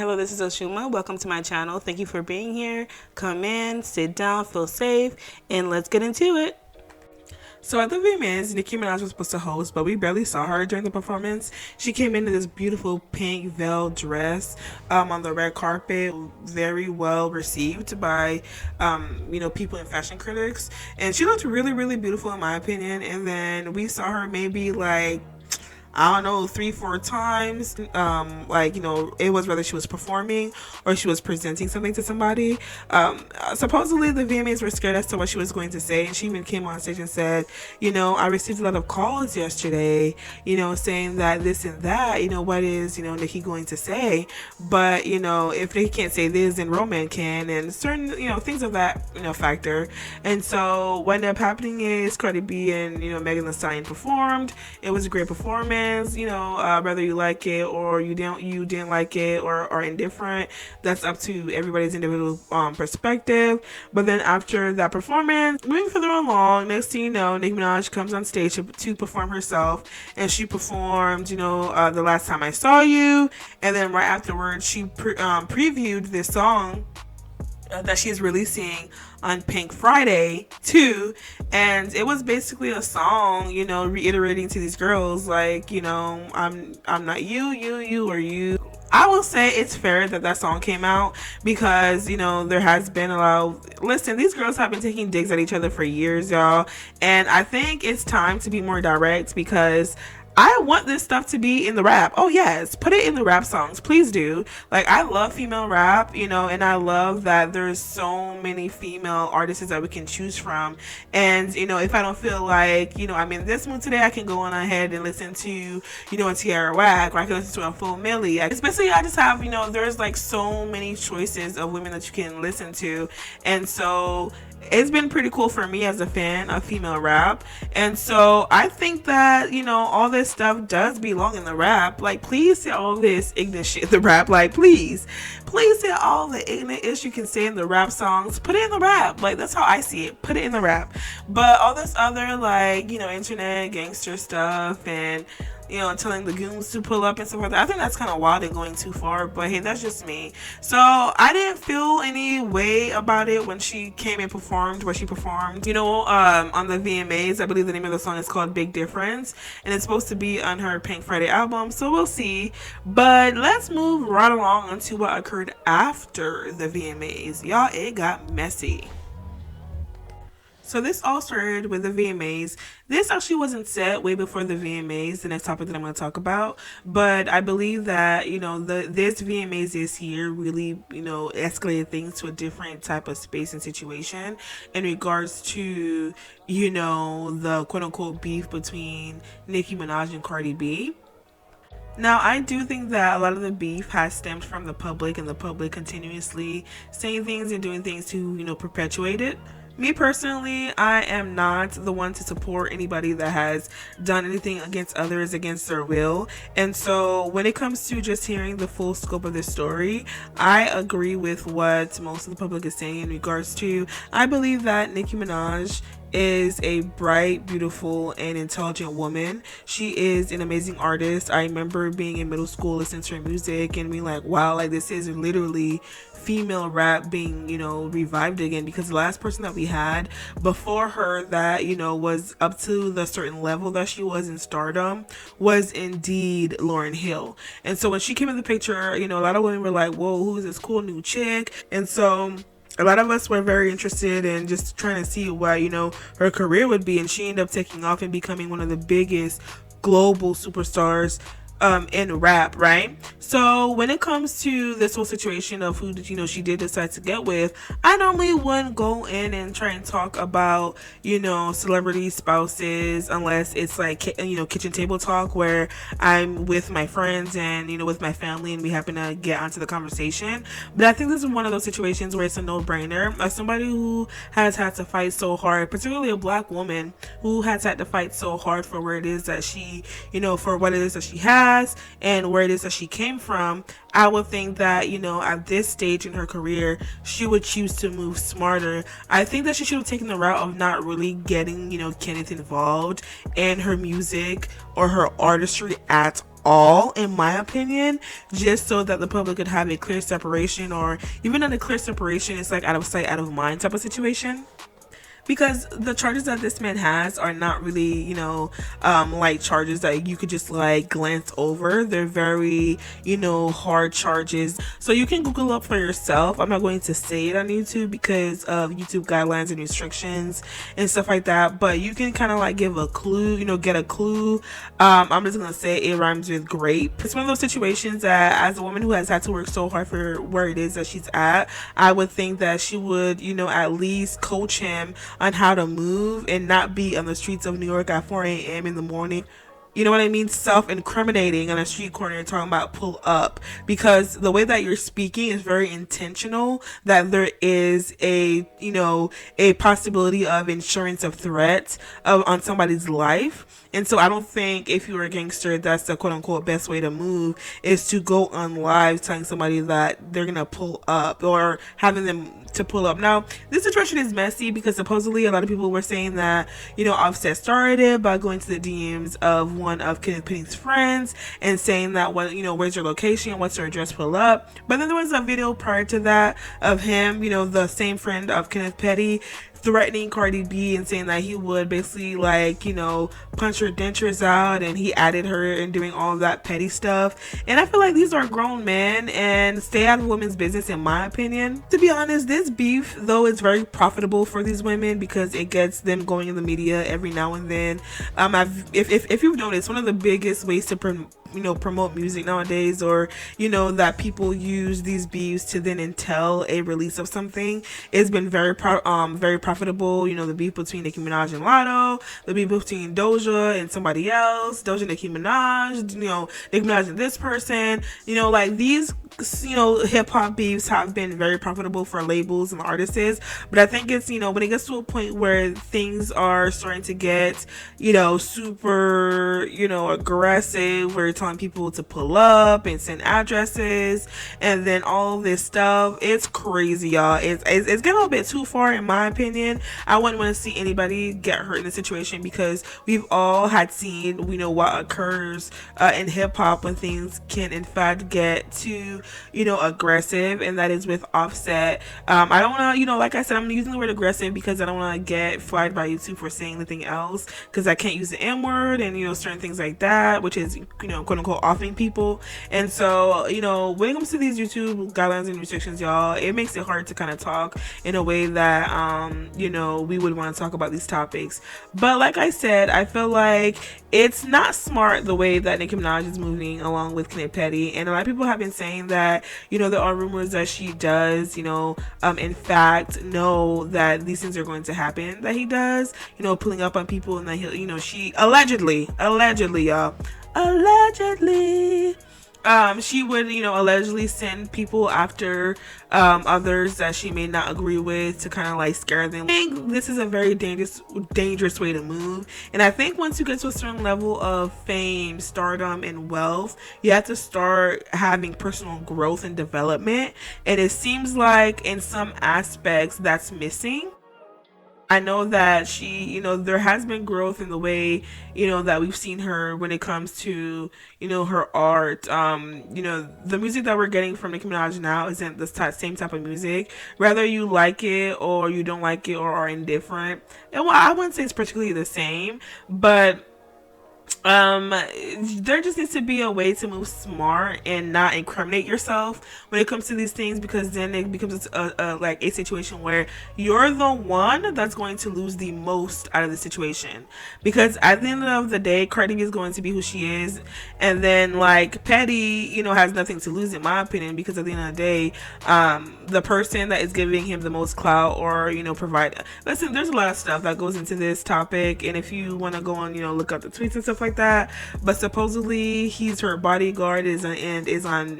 Hello, this is Oshuma. Welcome to my channel. Thank you for being here. Come in, sit down, feel safe, and let's get into it. So at the VMAs, Nicki Minaj was supposed to host, but we barely saw her during the performance. She came into this beautiful pink veil dress on the red carpet, very well received by people and fashion critics, and she looked really, really beautiful in my opinion. And then we saw her maybe like, I don't know, 3-4 times. It was whether she was performing or she was presenting something to somebody. Supposedly the VMAs were scared as to what she was going to say, and she even came on stage and said, I received a lot of calls yesterday, saying that this and that, what is, Nicki going to say? But, if they can't say this, then Roman can, and certain, things of that, factor. And so what ended up happening is Cardi B and, Megan Thee Stallion performed. It was a great performance. Whether you like it or you didn't like it or indifferent, that's up to everybody's individual perspective. But then after that performance, moving further along, next thing you know, Nicki Minaj comes on stage to perform herself, and she performed The Last Time I Saw You, and then right afterwards she previewed this song that she is releasing on Pink Friday too, and it was basically a song, reiterating to these girls like, I'm not you or you. I will say it's fair that song came out because, there has been a lot of, listen, these girls have been taking digs at each other for years, y'all, and I think it's time to be more direct because I want this stuff to be in the rap. Oh yes, put it in the rap songs, please do. Like, I love female rap, and I love that there's so many female artists that we can choose from. And if I don't feel like I'm in this mood today, I can go on ahead and listen to a Tierra Whack, or I can listen to a Full Millie. Especially, I just have there's like so many choices of women that you can listen to, and so it's been pretty cool for me as a fan of female rap. And so I think that all this stuff does belong in the rap. Like, please say all this ignorant shit in the rap. Like, please say all the ignorant ish you can say in the rap songs, put it in the rap. Like, that's how I see it, put it in the rap. But all this other internet gangster stuff and telling the goons to pull up and stuff like that, I think that's kind of wild and going too far, but hey, that's just me. So I didn't feel any way about it when she came and performed what she performed, on the VMAs. I believe the name of the song is called Big Difference, and it's supposed to be on her Pink Friday album, so we'll see. But let's move right along onto what occurred after the VMAs. Y'all, it got messy. So this all started with the VMAs. This actually wasn't set way before the VMAs, the next topic that I'm going to talk about. But I believe that, this VMAs this year really, escalated things to a different type of space and situation in regards to, the quote-unquote beef between Nicki Minaj and Cardi B. Now, I do think that a lot of the beef has stemmed from the public, and the public continuously saying things and doing things to, perpetuate it. Me personally, I am not the one to support anybody that has done anything against others against their will. And so when it comes to just hearing the full scope of this story, I agree with what most of the public is saying in regards to, I believe that Nicki Minaj is a bright, beautiful, and intelligent woman. She is an amazing artist. I remember being in middle school listening to her music and being like, wow, like this is literally female rap being, revived again, because the last person that we had before her that, was up to the certain level that she was in stardom was indeed Lauryn Hill. And so when she came in the picture, a lot of women were like, whoa, who's this cool new chick? And so a lot of us were very interested in just trying to see what, her career would be. And she ended up taking off and becoming one of the biggest global superstars in rap, right? So when it comes to this whole situation of who she did decide to get with, I normally wouldn't go in and try and talk about celebrity spouses unless it's like kitchen table talk where I'm with my friends and with my family and we happen to get onto the conversation. But I think this is one of those situations where it's a no-brainer. As somebody who has had to fight so hard, particularly a black woman who has had to fight so hard for where it is that she for what it is that she has and where it is that she came from, I would think that, at this stage in her career, she would choose to move smarter. I think that she should have taken the route of not really getting, Kenneth involved in her music or her artistry at all, in my opinion, just so that the public could have a clear separation, or even not a clear separation, it's like out of sight, out of mind type of situation. Because the charges that this man has are not really, like charges that you could just like glance over. They're very, hard charges. So you can Google up for yourself. I'm not going to say it on YouTube because of YouTube guidelines and restrictions and stuff like that. But you can kind of like give a clue, get a clue. I'm just going to say it rhymes with grape. It's one of those situations that as a woman who has had to work so hard for where it is that she's at, I would think that she would, at least coach him on how to move and not be on the streets of New York at 4 a.m. in the morning. You know what I mean? Self-incriminating on a street corner and talking about pull up, because the way that you're speaking is very intentional, that there is a possibility of insurance of threat on somebody's life. And so I don't think if you're a gangster, that's the quote unquote best way to move, is to go on live telling somebody that they're going to pull up or having them to pull up. Now, this situation is messy because supposedly a lot of people were saying that, Offset started it by going to the DMs of one of Kenneth Petty's friends and saying that, where's your location? What's your address? Pull up. But then there was a video prior to that of him, the same friend of Kenneth Petty, threatening Cardi B and saying that he would basically punch her dentures out, and he added her and doing all of that petty stuff. And I feel like these are grown men and stay out of women's business, in my opinion. To be honest, this beef though is very profitable for these women because it gets them going in the media every now and then. If you've noticed, one of the biggest ways to promote music nowadays, or that people use these beefs to then entail a release of something, it's been very profitable. The beef between Nicki Minaj and Lotto, the beef between Doja and somebody else, Doja Nicki Minaj, Nicki Minaj and this person, like these hip-hop beefs have been very profitable for labels and artists. But I think it's when it gets to a point where things are starting to get super aggressive, where telling people to pull up and send addresses and then all this stuff, it's crazy, y'all. It's getting a little bit too far, in my opinion. I wouldn't want to see anybody get hurt in this situation, because we've all had seen what occurs in hip-hop when things can in fact get too aggressive, and that is with Offset. I don't want to like I said, I'm using the word aggressive because I don't want to get flagged by YouTube for saying anything else, because I can't use the N word and certain things like that, which is quote unquote offing people. And so when it comes to these YouTube guidelines and restrictions, y'all, it makes it hard to kind of talk in a way that we would want to talk about these topics. But like I said, I feel like it's not smart the way that Nicki Minaj is moving along with Kenneth Petty, and a lot of people have been saying that there are rumors that she does in fact know that these things are going to happen, that he does pulling up on people, and that he'll she allegedly y'all, allegedly she would allegedly send people after others that she may not agree with to kind of like scare them. I think this is a very dangerous way to move, and I think once you get to a certain level of fame, stardom, and wealth, you have to start having personal growth and development, and it seems like in some aspects that's missing. I know that she, there has been growth in the way, that we've seen her when it comes to, her art. The music that we're getting from Nicki Minaj now isn't the same type of music. Whether you like it or you don't like it or are indifferent. And well, I wouldn't say it's particularly the same, but there just needs to be a way to move smart and not incriminate yourself when it comes to these things, because then it becomes like a situation where you're the one that's going to lose the most out of the situation, because at the end of the day, Cardi B is going to be who she is, and then like Petty has nothing to lose, in my opinion, because at the end of the day, the person that is giving him the most clout or provide, listen, there's a lot of stuff that goes into this topic, and if you want to go on look up the tweets and stuff like that, but supposedly he's her bodyguard, is on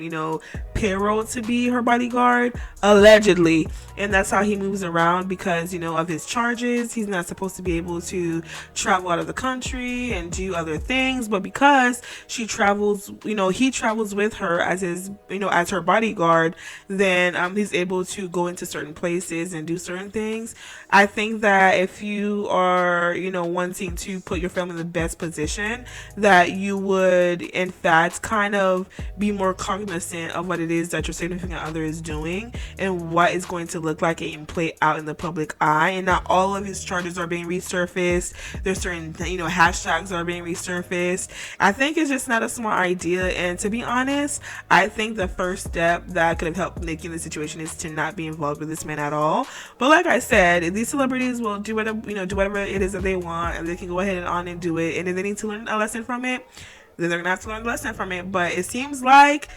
payroll to be her bodyguard, allegedly. And that's how he moves around because, you know, of his charges. He's not supposed to be able to travel out of the country and do other things, but because she travels, you know, he travels with her as his, you know, as her bodyguard, then he's able to go into certain places and do certain things. I think that if you are, you know, wanting to put your family in the best position, that you would in fact kind of be more cognizant of what it is that your significant other is doing and what is going to look like and play out in the public eye. And not all of his charges are being resurfaced. There's certain, you know, hashtags are being resurfaced. I think it's just not a smart idea. And to be honest, I think the first step that could have helped Nicki in this situation is to not be involved with this man at all. But like I said, these celebrities will do whatever, you know, do whatever it is that they want, and they can go ahead and on and do it. And if they need to learn a lesson from it, then they're gonna have to learn a lesson from it. But it seems like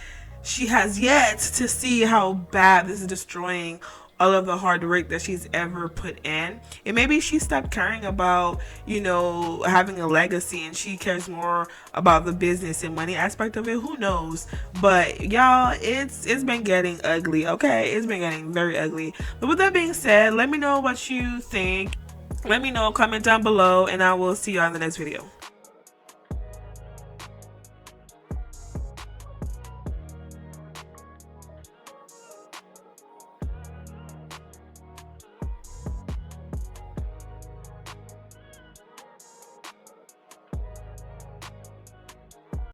she has yet to see how bad this is destroying all of the hard work that she's ever put in. And maybe she stopped caring about, you know, having a legacy, and she cares more about the business and money aspect of it. Who knows? But y'all, it's been getting ugly. Okay, it's been getting very ugly. But with that being said, let me know what you think. Let me know, comment down below, and I will see you on the next video.